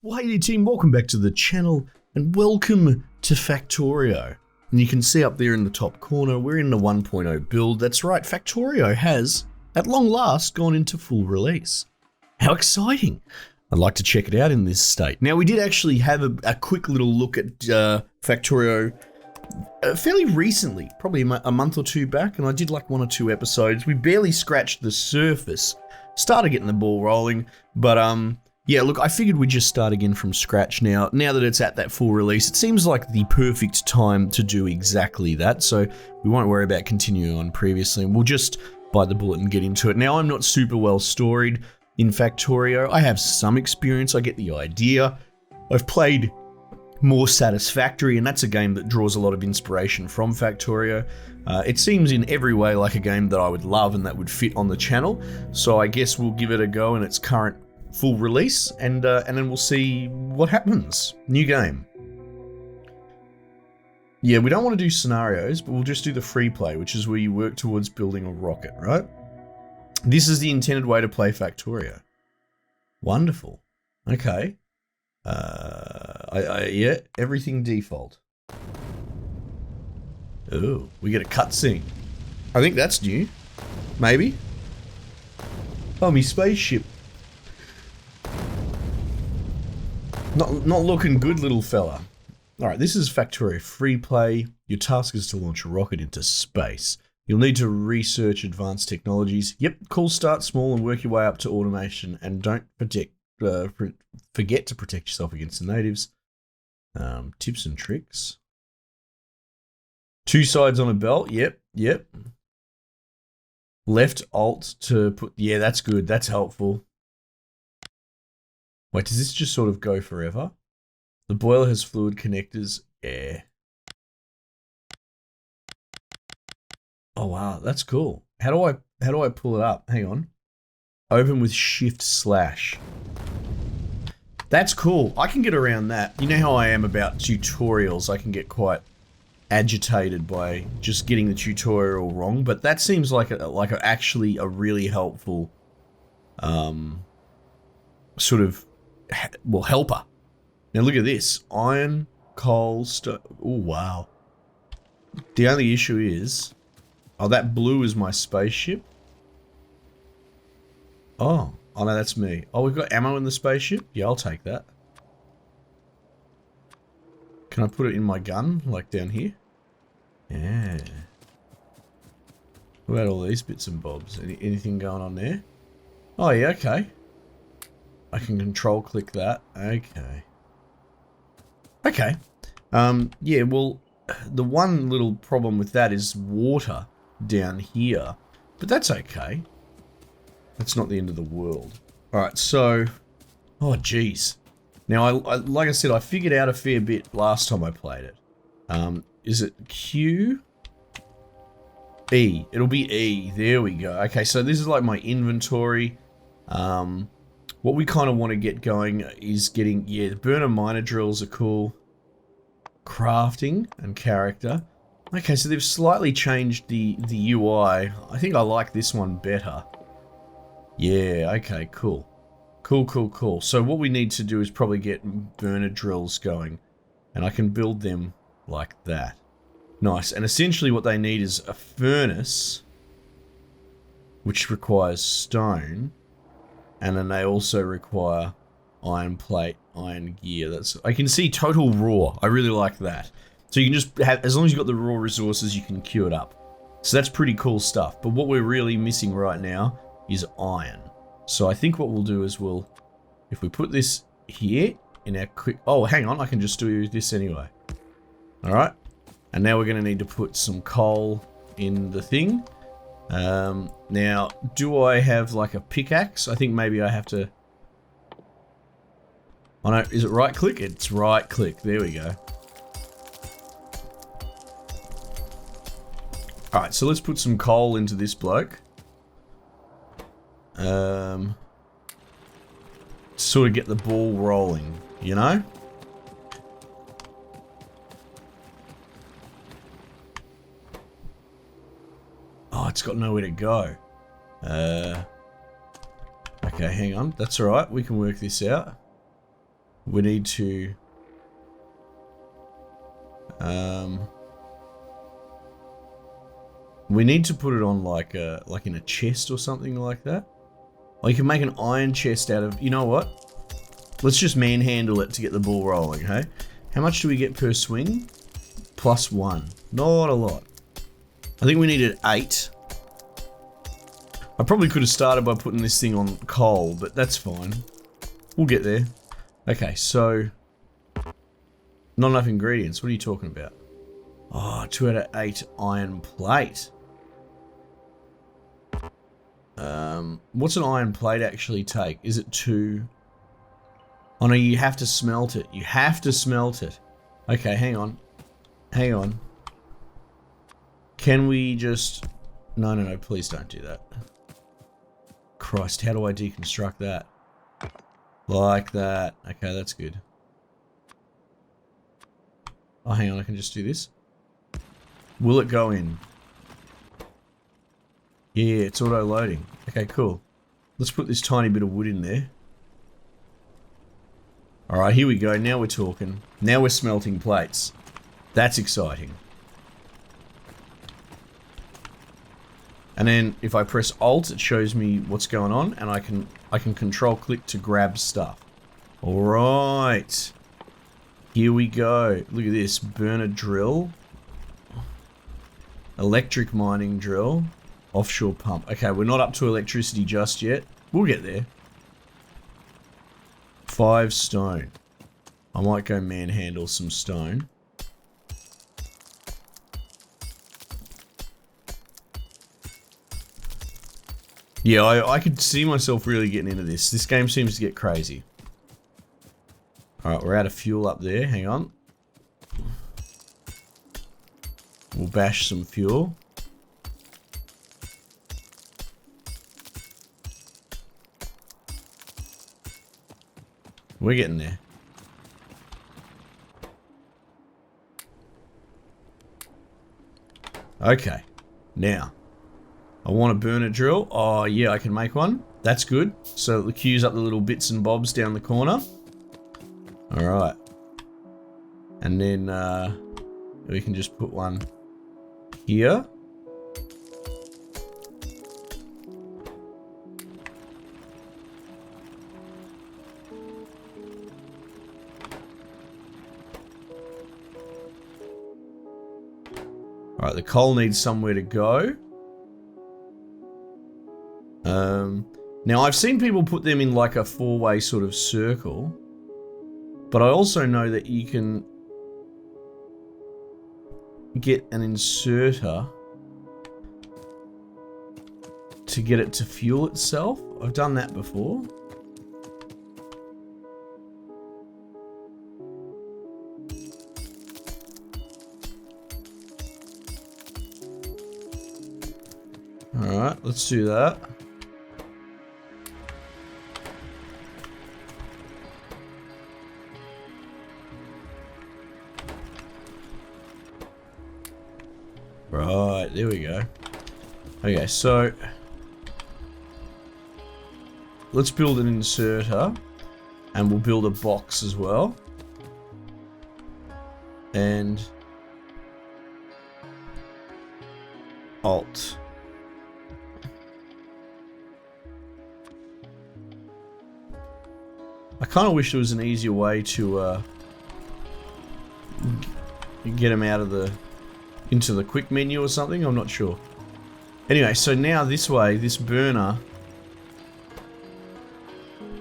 Well, hey team, welcome back to the channel and welcome to Factorio. And you can see up there in the top corner, we're in the 1.0 build. That's right, Factorio has, at long last, gone into full release. How exciting! I'd like to check it out in this state. Now, we did actually have a quick little look at Factorio fairly recently, probably a month or two back, and I did like 1 or 2 episodes. We barely scratched the surface, started getting the ball rolling, but yeah, look, I figured we'd just start again from scratch now. Now that it's at that full release, it seems like the perfect time to do exactly that, so we won't worry about continuing on previously, and we'll just bite the bullet and get into it. Now, I'm not super well storied in Factorio. I have some experience, I get the idea. I've played more Satisfactory, and that's a game that draws a lot of inspiration from Factorio. It seems in every way like a game that I would love and that would fit on the channel, so I guess we'll give it a go in its current full release, and then we'll see what happens. New game. Yeah, we don't want to do scenarios, but we'll just do the free play, which is where you work towards building a rocket, right? This is the intended way to play Factorio. Wonderful. Okay. Yeah, everything default. Oh, we get a cutscene. I think that's new. Maybe. Oh, me spaceship. Not looking good, little fella. Alright, this is Factorio free play. Your task is to launch a rocket into space. You'll need to research advanced technologies. Yep, cool, start small and work your way up to automation, and don't forget to protect yourself against the natives. Tips and tricks. 2 sides on a belt, yep. Left alt to put, yeah, that's good, that's helpful. Wait, does this just sort of go forever? The boiler has fluid connectors, yeah. Oh wow, that's cool. How do I pull it up? Hang on. Open with Shift/. That's cool. I can get around that. You know how I am about tutorials. I can get quite agitated by just getting the tutorial wrong, but that seems like actually a really helpful sort of helper. Now look at this. Iron, coal, stone. Oh wow. The only issue is, oh, that blue is my spaceship. Oh no, that's me. Oh, we've got ammo in the spaceship? Yeah, I'll take that. Can I put it in my gun, like down here? Yeah. What about all these bits and bobs? Anything going on there? Oh yeah, okay. I can control click that. Okay. Okay. Yeah, well, the one little problem with that is water down here, but that's okay. That's not the end of the world. Alright, so... oh, jeez. Now, I like I said, I figured out a fair bit last time I played it. Is it Q? E. It'll be E. There we go. Okay, so this is like my inventory. What we kind of want to get going is getting... yeah, the burner miner drills are cool. Crafting and character. Okay, so they've slightly changed the UI. I think I like this one better. Yeah, okay, cool. Cool. So what we need to do is probably get burner drills going. And I can build them like that. Nice. And essentially what they need is a furnace, which requires stone. And then they also require iron plate, iron gear. I can see total raw. I really like that. So you can just have, as long as you've got the raw resources, you can queue it up. So that's pretty cool stuff. But what we're really missing right now is iron. So I think what we'll do is if we put this here in our quick... oh, hang on, I can just do this anyway. Alright. And now we're going to need to put some coal in the thing. Now, do I have like a pickaxe? I think maybe I have to... oh no, is it right click? It's right click. There we go. Alright, so let's put some coal into this bloke. Sort of get the ball rolling, you know? Oh, it's got nowhere to go. Okay, hang on. That's alright. We can work this out. We need to... we need to put it on like in a chest or something like that. Or you can make an iron chest out of... You know what? Let's just manhandle it to get the ball rolling, hey? How much do we get per swing? +1. Not a lot. I think we needed 8. I probably could have started by putting this thing on coal, but that's fine. We'll get there. Okay, so... Not enough ingredients. What are you talking about? Oh, 2 out of 8 iron plate. What's an iron plate actually take? Is it 2? Oh no, you have to smelt it. You have to smelt it. Okay, hang on. Hang on. Can we just... No, no, no, please don't do that. Christ, how do I deconstruct that? Like that. Okay, that's good. Oh, hang on, I can just do this. Will it go in? Yeah, it's auto-loading. Okay, cool. Let's put this tiny bit of wood in there. Alright, here we go. Now we're talking. Now we're smelting plates. That's exciting. And then if I press Alt, it shows me what's going on, and I can control click to grab stuff. Alright. Here we go. Look at this. Burner drill. Electric mining drill. Offshore pump. Okay, we're not up to electricity just yet. We'll get there. 5 stone. I might go manhandle some stone. Yeah, I could see myself really getting into this. This game seems to get crazy. Alright, we're out of fuel up there. Hang on. We'll bash some fuel. We're getting there. Okay. Now, I want a burner drill. Oh, yeah, I can make one. That's good. So it queues up the little bits and bobs down the corner. Alright. And then we can just put one here. Alright, the coal needs somewhere to go. Now I've seen people put them in like a 4-way sort of circle. But I also know that you can get an inserter to get it to fuel itself. I've done that before. Alright, let's do that. Right, there we go. Okay, so let's build an inserter, and we'll build a box as well. And Alt. I kind of wish there was an easier way to get them out of the into the quick menu or something. I'm not sure. Anyway, so now this way, this burner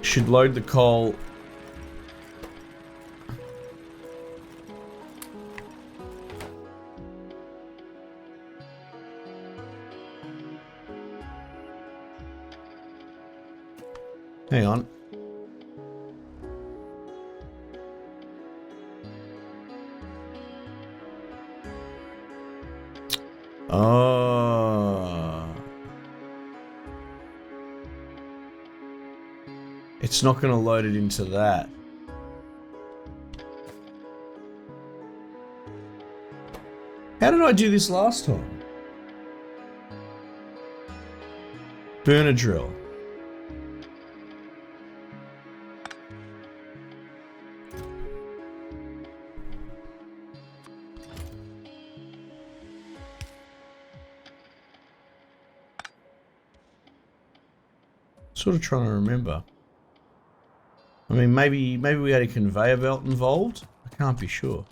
should load the coal. Hang on. Oh. It's not going to load it into that. How did I do this last time? Burner drill. Sort of trying to remember. I mean, maybe we had a conveyor belt involved? I can't be sure.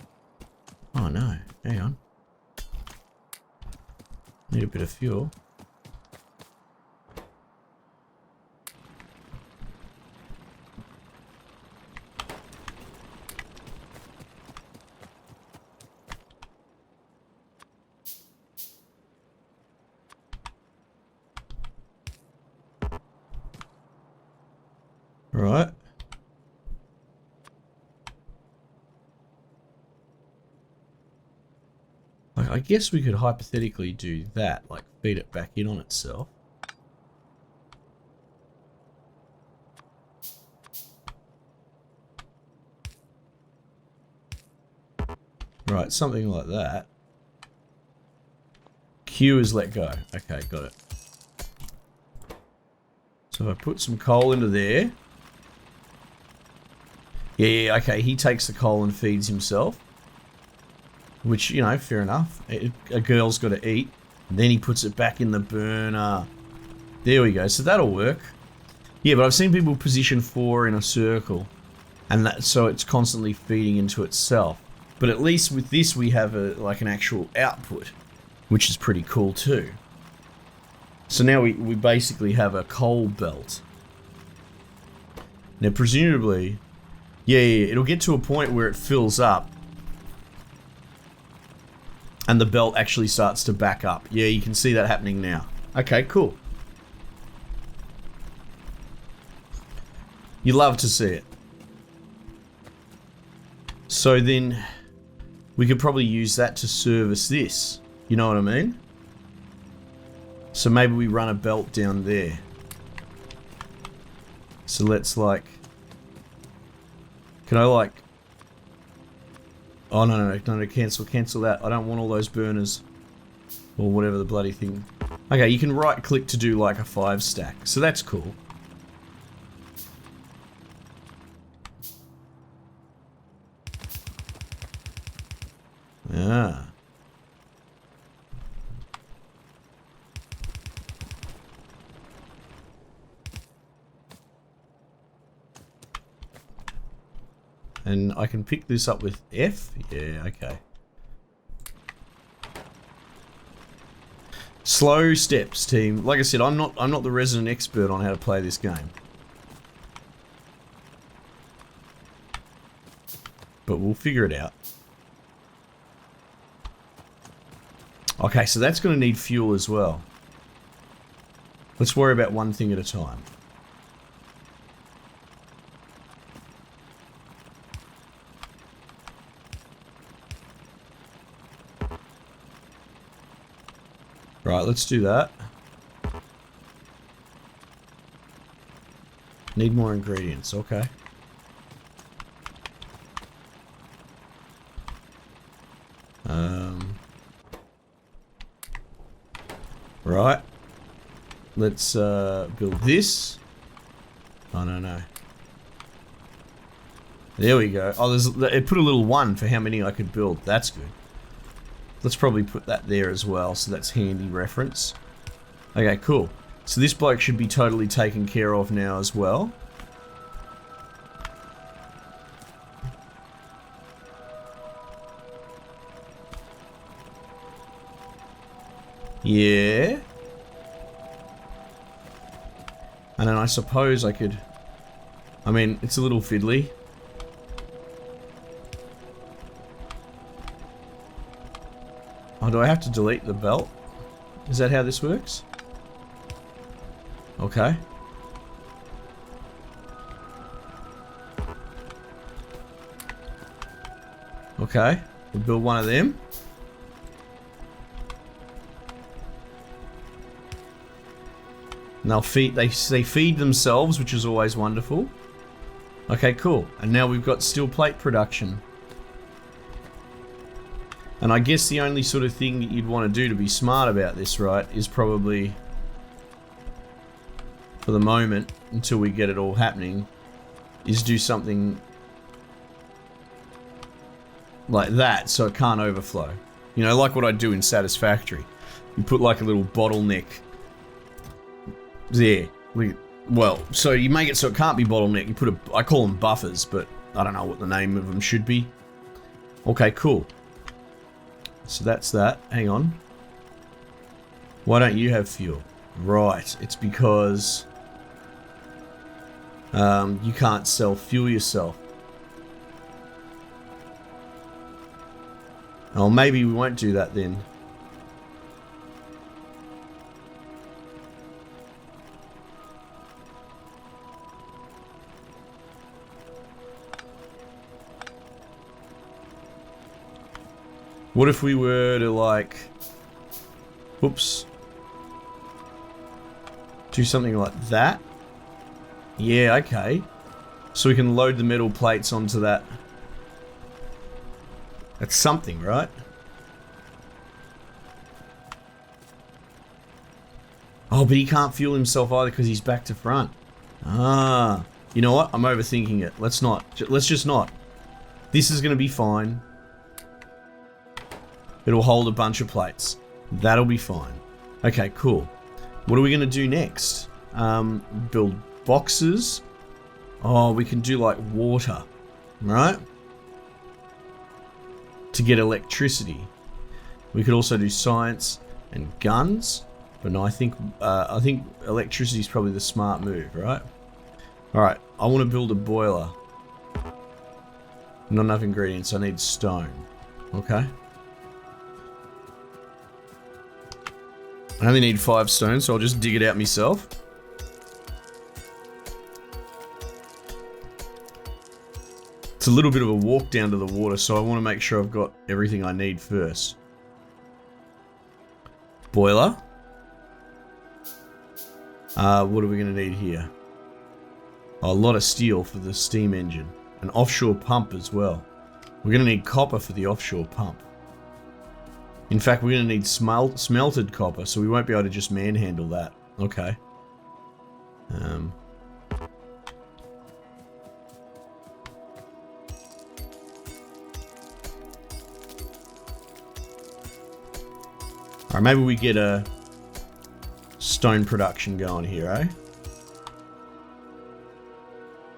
Oh no, hang on. Need a bit of fuel. Right. Like, I guess we could hypothetically do that, like feed it back in on itself. Right, something like that. Q is let go. Okay, got it. So if I put some coal into there. Yeah, okay, he takes the coal and feeds himself. Which, you know, fair enough. A girl's got to eat. And then he puts it back in the burner. There we go. So that'll work. Yeah, but I've seen people position 4 in a circle. And that, so it's constantly feeding into itself. But at least with this we have like an actual output. Which is pretty cool too. So now we basically have a coal belt. Now presumably... Yeah, it'll get to a point where it fills up. And the belt actually starts to back up. Yeah, you can see that happening now. Okay, cool. You love to see it. So then, we could probably use that to service this. You know what I mean? So maybe we run a belt down there. So let's like... Can I like... Oh, no, cancel that. I don't want all those burners. Or whatever the bloody thing. Okay, you can right click to do like a 5 stack. So that's cool. Ah. And I can pick this up with F? Yeah, okay. Slow steps, team. Like I said, I'm not the resident expert on how to play this game. But we'll figure it out. Okay, so that's going to need fuel as well. Let's worry about one thing at a time. Right, let's do that. Need more ingredients, okay. Right. Let's build this. Oh, no. There we go. Oh, it put a little 1 for how many I could build. That's good. Let's probably put that there as well, so that's handy reference. Okay, cool. So this bloke should be totally taken care of now as well. Yeah. And then I suppose I could... I mean, it's a little fiddly. Oh, do I have to delete the belt? Is that how this works? Okay. Okay. We'll build one of them. And they'll feed, they feed themselves, which is always wonderful. Okay, cool. And now we've got steel plate production. And I guess the only sort of thing that you'd want to do to be smart about this, right, is probably, for the moment, until we get it all happening, is do something like that so it can't overflow. You know, like what I do in Satisfactory. You put like a little bottleneck there. Well, so you make it so it can't be bottleneck. You put I call them buffers, but I don't know what the name of them should be. Okay, cool. So that's that. Hang on. Why don't you have fuel? Right, it's because you can't sell fuel yourself. Oh, maybe we won't do that then. What if we were to, like, whoops, do something like that? Yeah, okay. So we can load the metal plates onto that. That's something, right? Oh, but he can't fuel himself either because he's back to front. Ah, you know what? I'm overthinking it. Let's not. Let's just not. This is going to be fine. It'll hold a bunch of plates. That'll be fine. Okay, cool. What are we going to do next? Build boxes. Oh, we can do like water, right? To get electricity. We could also do science and guns. But no, I think electricity is probably the smart move, right? All right, I want to build a boiler. Not enough ingredients. I need stone. Okay. I only need 5 stone, so I'll just dig it out myself. It's a little bit of a walk down to the water, so I want to make sure I've got everything I need first. Boiler. What are we going to need here? Oh, a lot of steel for the steam engine. An offshore pump as well. We're going to need copper for the offshore pump. In fact, we're going to need smelted copper, so we won't be able to just manhandle that. Okay. Alright, maybe we get a stone production going here, eh?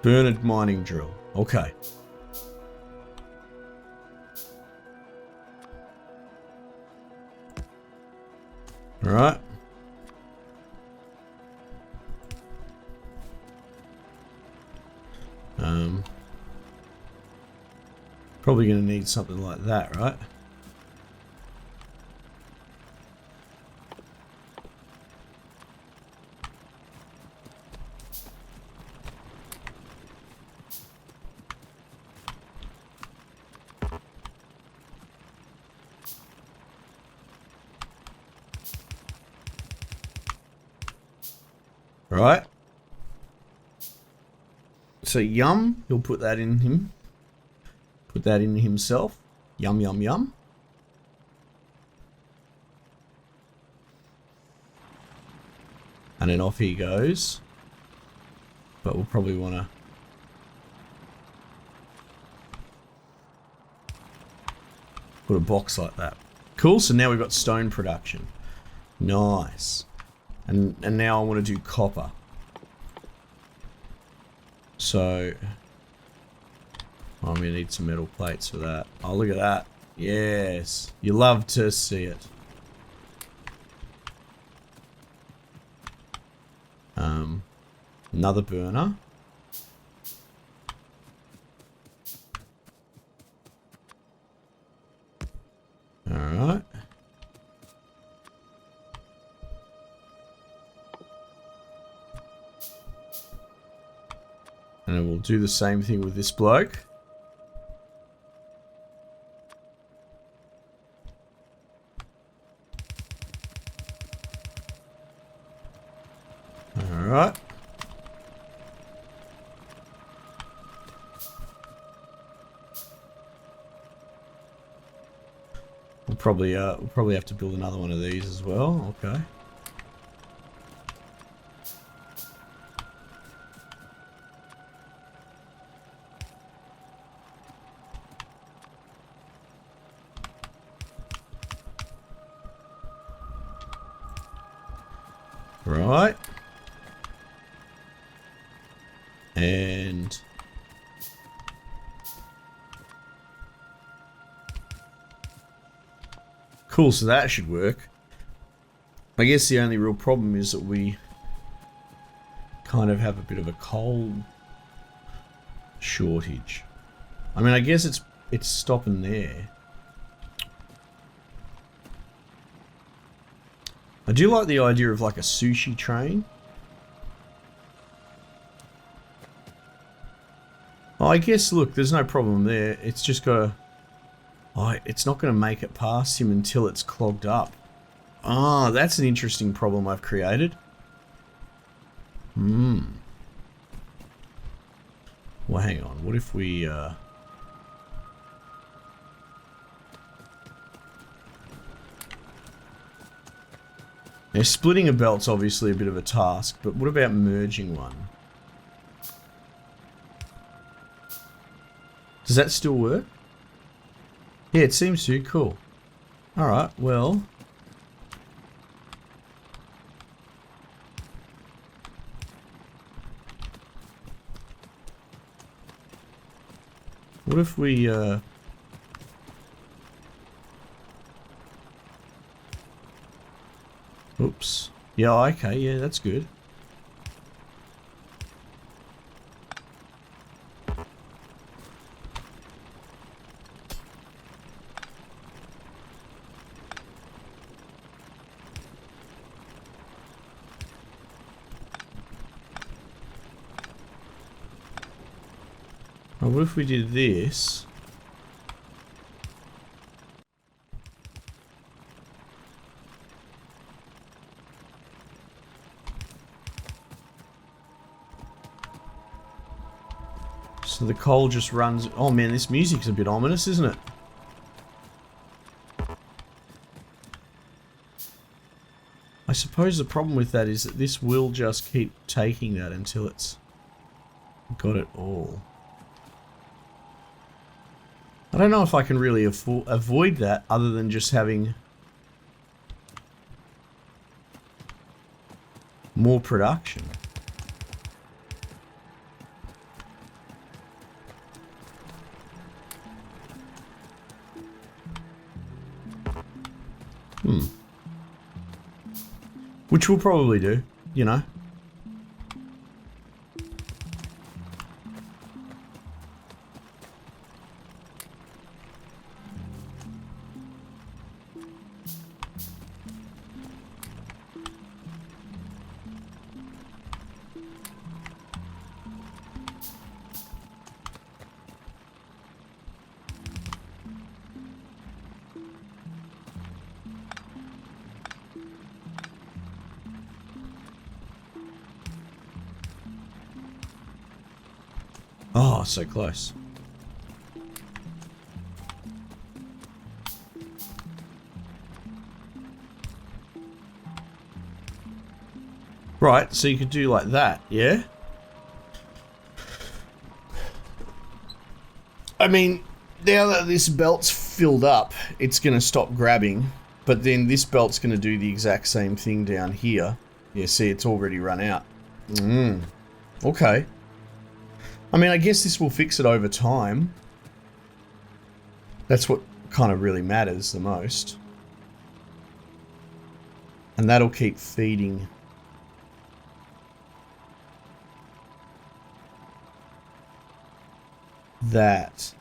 Bernard mining drill. Okay. Alright. Probably going to need something like that, right? Right. So yum, he'll put that in him. Put that in himself. Yum, yum, yum. And then off he goes. But we'll probably want to... put a box like that. Cool, so now we've got stone production. Nice. And now I want to do copper. So... I'm going to need some metal plates for that. Oh, look at that. Yes. You love to see it. Another burner. Alright. And then we'll do the same thing with this bloke. Alright. We'll probably have to build another one of these as well. Okay. Right. Cool, so that should work. I guess the only real problem is that we kind of have a bit of a coal shortage. I mean, I guess it's stopping there. I do like the idea of like a sushi train. Oh, I guess, look, there's no problem there. It's just got to... Oh, it's not going to make it past him until it's clogged up. Ah, that's an interesting problem I've created. Well, hang on. What if we... Now, splitting a belt's obviously a bit of a task, but what about merging one? Does that still work? Yeah, it seems to. Cool. Alright, well... What if we, Oops. Yeah, okay, yeah, that's good. What if we did this? So the coal just runs... Oh man, this music's a bit ominous, isn't it? I suppose the problem with that is that this will just keep taking that until it's got it all. I don't know if I can really avoid that other than just having more production. Which we'll probably do, you know. Oh, so close. Right, so you could do like that, yeah? I mean, now that this belt's filled up, it's going to stop grabbing, but then this belt's going to do the exact same thing down here. Yeah, see, it's already run out. Okay. I mean, I guess this will fix it over time. That's what kind of really matters the most. And that'll keep feeding. That.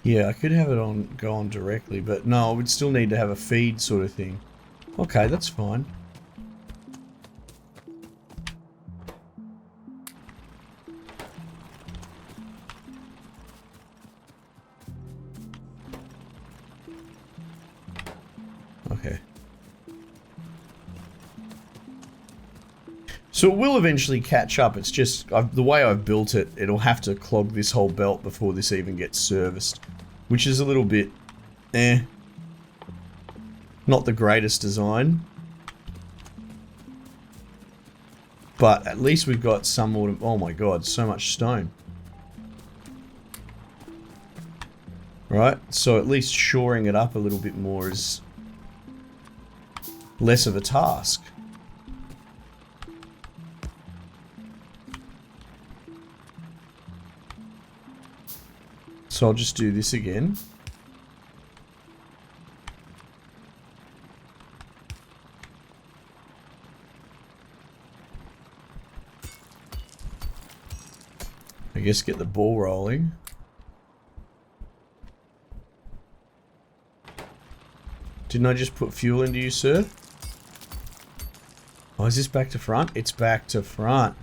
Yeah, I could have it on go on directly, but no, I would still need to have a feed sort of thing. Okay, that's fine. Okay. So it will eventually catch up. It's just the way I've built it, it'll have to clog this whole belt before this even gets serviced, which is a little bit not the greatest design. But at least we've got some oh my god, so much stone. Right? So at least shoring it up a little bit more is less of a task. So I'll just do this again. I guess get the ball rolling. Didn't I just put fuel into you, sir? Oh, is this back to front? It's back to front.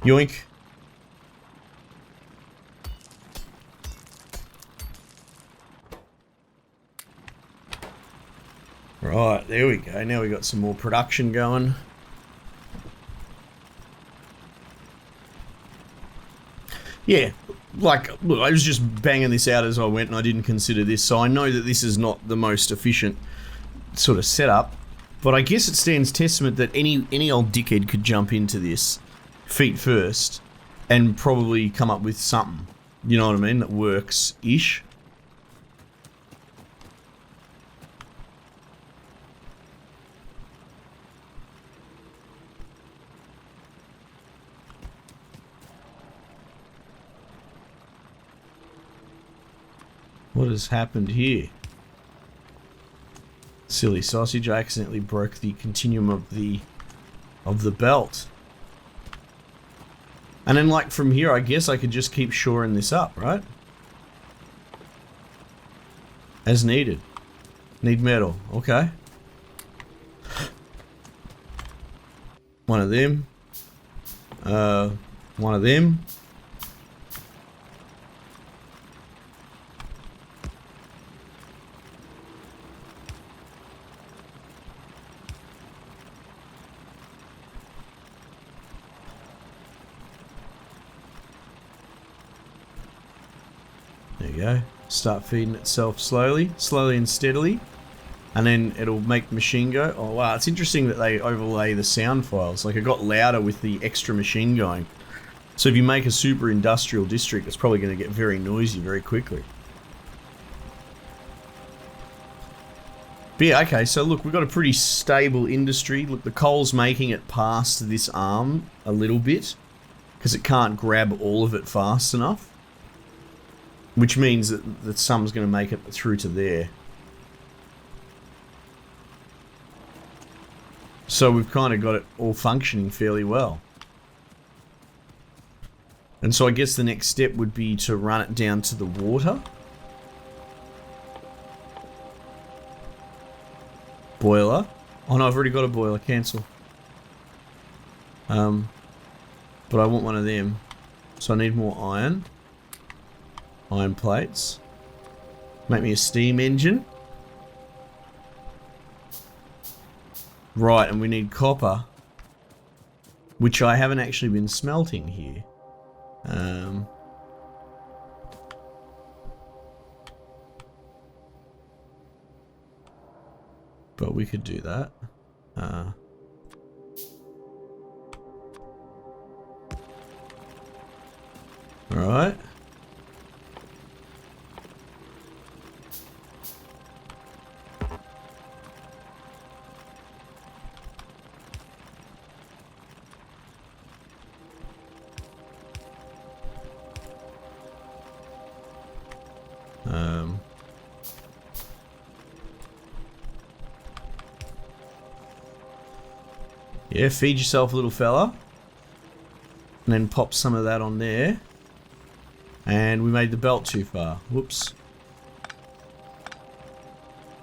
Yoink. Right, there we go. Now we got some more production going. Yeah, like, look, I was just banging this out as I went and I didn't consider this, so I know that this is not the most efficient sort of setup, but I guess it stands testament that any old dickhead could jump into this feet first and probably come up with something, you know what I mean, that works-ish. What has happened here? Silly sausage, I accidentally broke the continuum of the belt. And then like from here, I guess I could just keep shoring this up, right? As needed. Need metal, okay. One of them. One of them. There you go. Start feeding itself slowly and steadily. And then it'll make the machine go. Oh wow, it's interesting that they overlay the sound files. Like it got louder with the extra machine going. So if you make a super industrial district, it's probably going to get very noisy very quickly. But yeah, okay, so look, we've got a pretty stable industry. Look, the coal's making it past this arm a little bit because it can't grab all of it fast enough. Which means that some's going to make it through to there. So we've kind of got it all functioning fairly well. And so I guess the next step would be to run it down to the water. Boiler. Oh no, I've already got a boiler. Cancel. But I want one of them. So I need more iron. Iron plates. Make me a steam engine. Right, and we need copper. Which I haven't actually been smelting here. But we could do that. Alright. Yeah, feed yourself, little fella. And then pop some of that on there. And we made the belt too far. Whoops.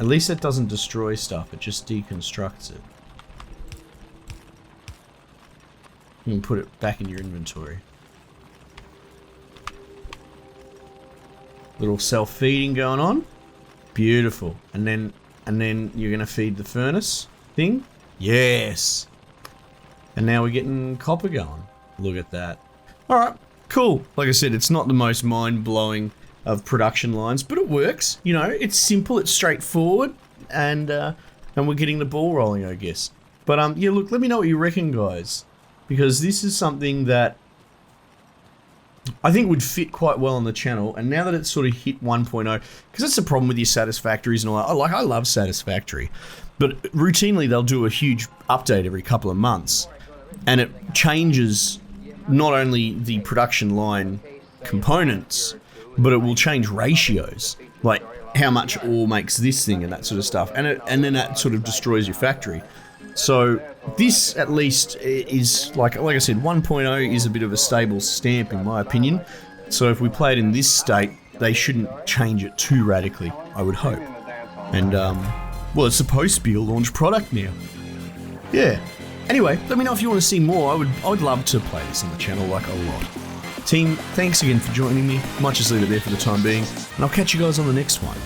At least it doesn't destroy stuff, it just deconstructs it. You can put it back in your inventory. Little self-feeding going on. Beautiful. And then you're gonna feed the furnace thing. Yes. And now we're getting copper going. Look at that. Alright, cool. Like I said, it's not the most mind-blowing of production lines, but it works. You know, it's simple, it's straightforward, and we're getting the ball rolling, I guess. But yeah, look, let me know what you reckon, guys. Because this is something that I think would fit quite well on the channel, and now that it's sort of hit 1.0, because that's the problem with your Satisfactories and all that. I love Satisfactory, but routinely they'll do a huge update every couple of months, and it changes not only the production line components, but it will change ratios, like how much ore makes this thing and that sort of stuff, and then that sort of destroys your factory. So this at least is like I said, 1.0 is a bit of a stable stamp in my opinion. So if we play it in this state, they shouldn't change it too radically, I would hope. And well, it's supposed to be a launch product now. Yeah. Anyway, let me know if you want to see more. I would love to play this on the channel, like a lot. Team, thanks again for joining me. Might just leave it there for the time being, and I'll catch you guys on the next one.